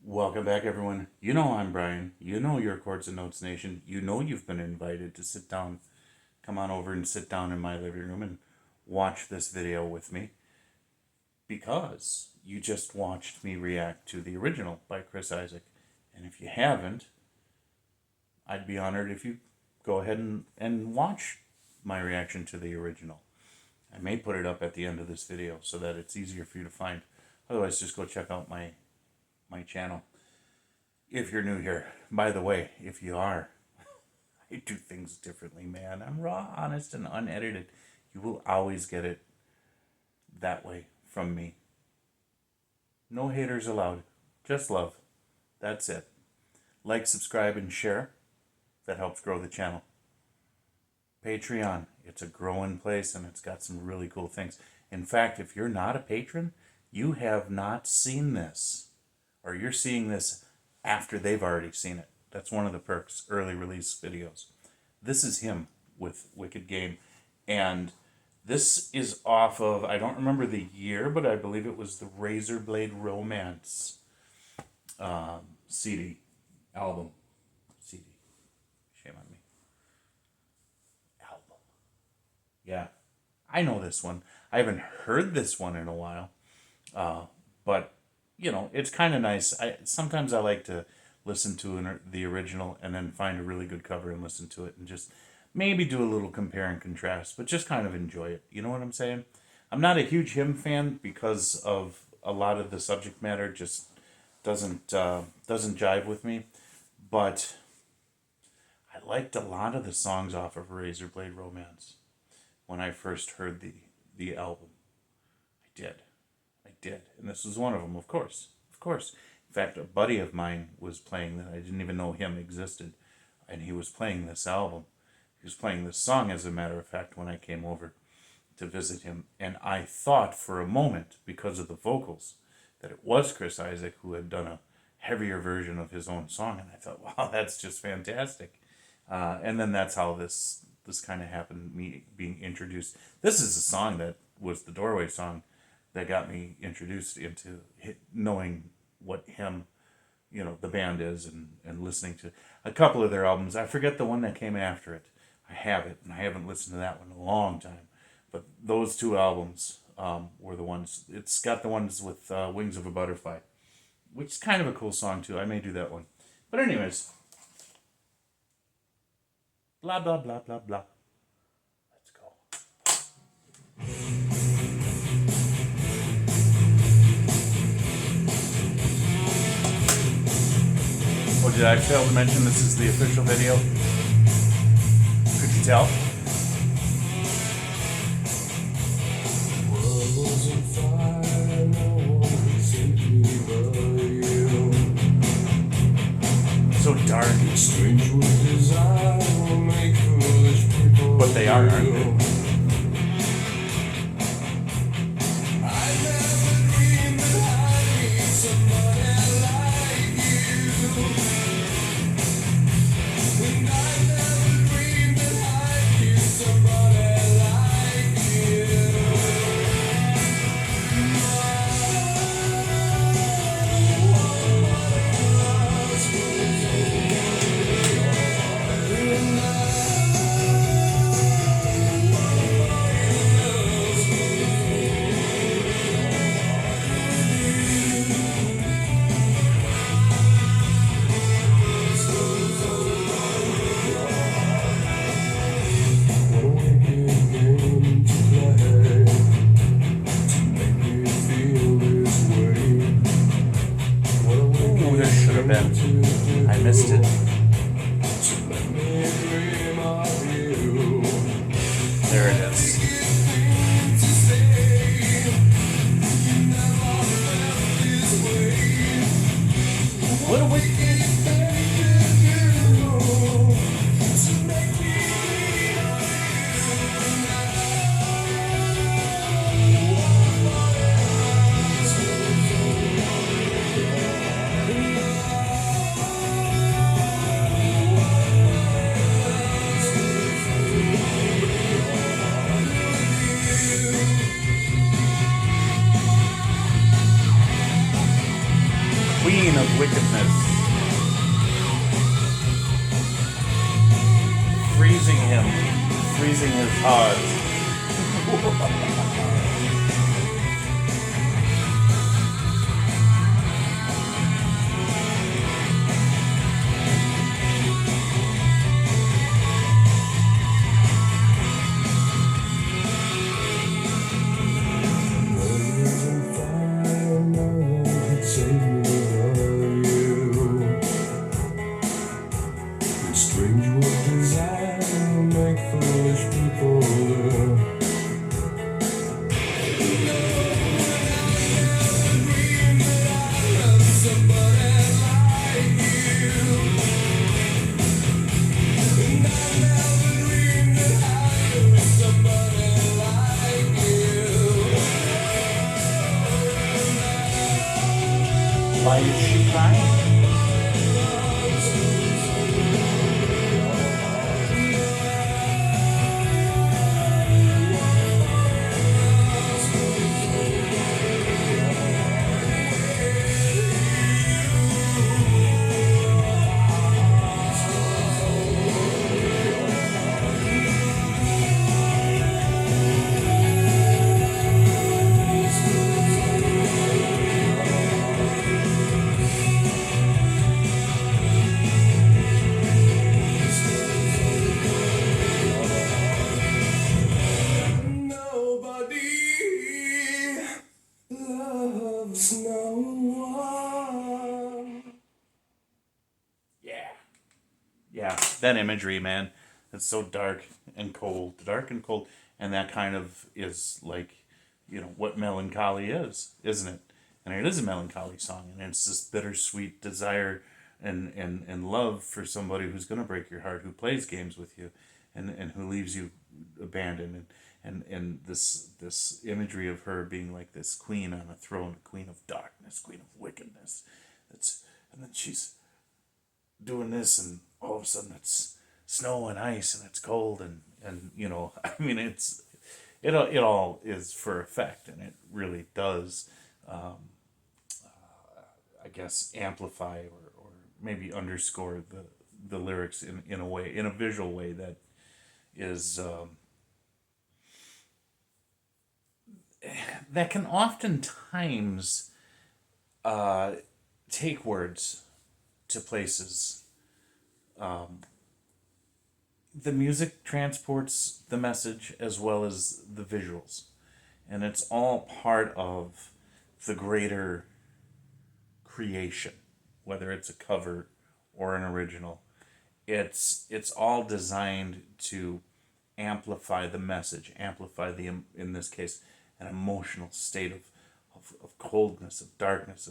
Welcome back, everyone. You know I'm Brian. You know you're Chords and Notes Nation. You know you've been invited to sit down, come on over and sit down in my living room and watch this video with me because you just watched me react to the original by Chris Isaak. And if you haven't, I'd be honored if you go ahead and watch my reaction to the original. I may put it up at the end of this video so that it's easier for you to find. Otherwise, just go check out my channel if you're new here. By the way, if you are, I do things differently, man. I'm raw, honest, and unedited. You will always get it that way from me. No haters allowed. Just love. That's it. Like, subscribe, and share. That helps grow the channel. Patreon. It's a growing place, and it's got some really cool things. In fact, if you're not a patron, you have not seen this. Or you're seeing this after they've already seen it. That's one of the perks, early release videos. This is him with Wicked Game. And this is off of, I don't remember the year, but I believe it was the Razor Blade Romance CD. Album. CD. Shame on me. Album. Yeah. I know this one. I haven't heard this one in a while. But you know, it's kind of nice. Sometimes I like to listen to the original and then find a really good cover and listen to it and just maybe do a little compare and contrast, but just kind of enjoy it. You know what I'm saying? I'm not a huge H.I.M fan because of a lot of the subject matter just doesn't jive with me, but I liked a lot of the songs off of Razor Blade Romance when I first heard the album. I did. And this was one of them, of course. In fact, a buddy of mine was playing that. I didn't even know him existed. And he was playing this album. He was playing this song, as a matter of fact, when I came over to visit him. And I thought for a moment, because of the vocals, that it was Chris Isaak who had done a heavier version of his own song. And I thought, wow, that's just fantastic. And then that's how this kind of happened, me being introduced. This is a song that was the doorway song that got me introduced into knowing what H.I.M, the band is, and listening to a couple of their albums. I forget the one that came after it. I have it, and I haven't listened to that one in a long time. But those two albums were the ones. It's got the ones with Wings of a Butterfly, which is kind of a cool song, too. I may do that one. But anyways, blah, blah, blah, blah, blah. Let's go. Oh, did I fail to mention this is the official video? Could you tell? So dark. But they are, aren't they? I missed it. There it is. What a wicked. queen of wickedness, freezing him, freezing his heart. Strange what desire make foolish people do. Why is she crying? Nobody loves no one. Yeah. Yeah, that imagery, man. It's so dark and cold. And that kind of is like, what melancholy is, isn't it? And it is a melancholy song. And it's this bittersweet desire and love for somebody who's going to break your heart, who plays games with you and who leaves you abandoned. And this imagery of her being like this queen on a throne, queen of darkness, queen of wickedness. And then she's doing this, and all of a sudden it's snow and ice and it's cold, and I mean, it all is for effect, and it really does, I guess, amplify or maybe underscore the lyrics in a way, in a visual way that is, that can oftentimes take words to places. The music transports the message as well as the visuals, and it's all part of the greater creation, whether it's a cover or an original. It's all designed to amplify the message, amplify in this case, an emotional state of coldness, of darkness,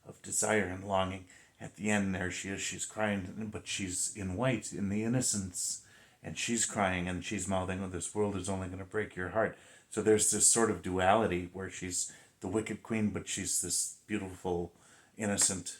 of desire and longing. At the end, there she is, she's crying, but she's in white, in the innocence, and she's crying and she's mouthing, "Oh, this world is only going to break your heart." So there's this sort of duality where she's the wicked queen, but she's this beautiful, innocent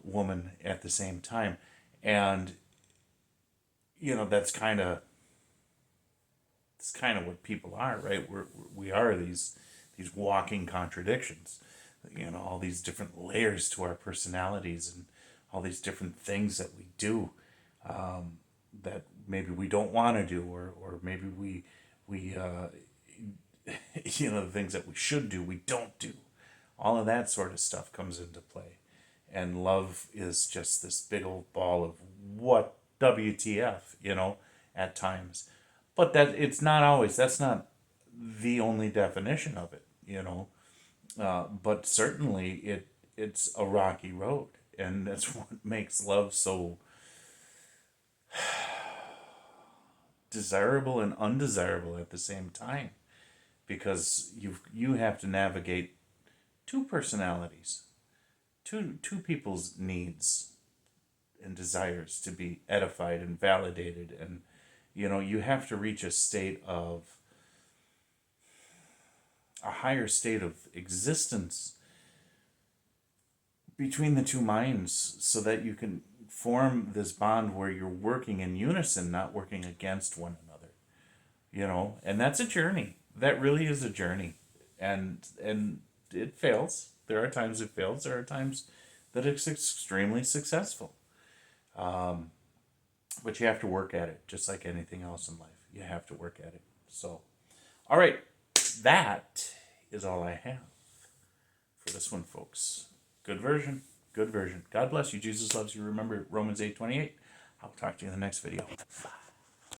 woman at the same time. And, that's kind of it's kind of what people are, right? We are these walking contradictions. All these different layers to our personalities and all these different things that we do, that maybe we don't want to do, or maybe we the things that we should do, we don't do. All of that sort of stuff comes into play. And love is just this big old ball of what WTF, at times. But it's not always, that's not the only definition of it. But certainly it's a rocky road, and that's what makes love so desirable and undesirable at the same time, because you have to navigate two personalities, two people's needs and desires to be edified and validated, and you have to reach a higher state of existence between the two minds, so that you can form this bond where you're working in unison, not working against one another. And that's a journey. That really is a journey. And it fails. There are times it fails. There are times that it's extremely successful. But you have to work at it, just like anything else in life. You have to work at it. So, all right, that is all I have for this one, folks. Good version. Good version. God bless you. Jesus loves you. Remember Romans 8:28. I'll talk to you in the next video. Bye.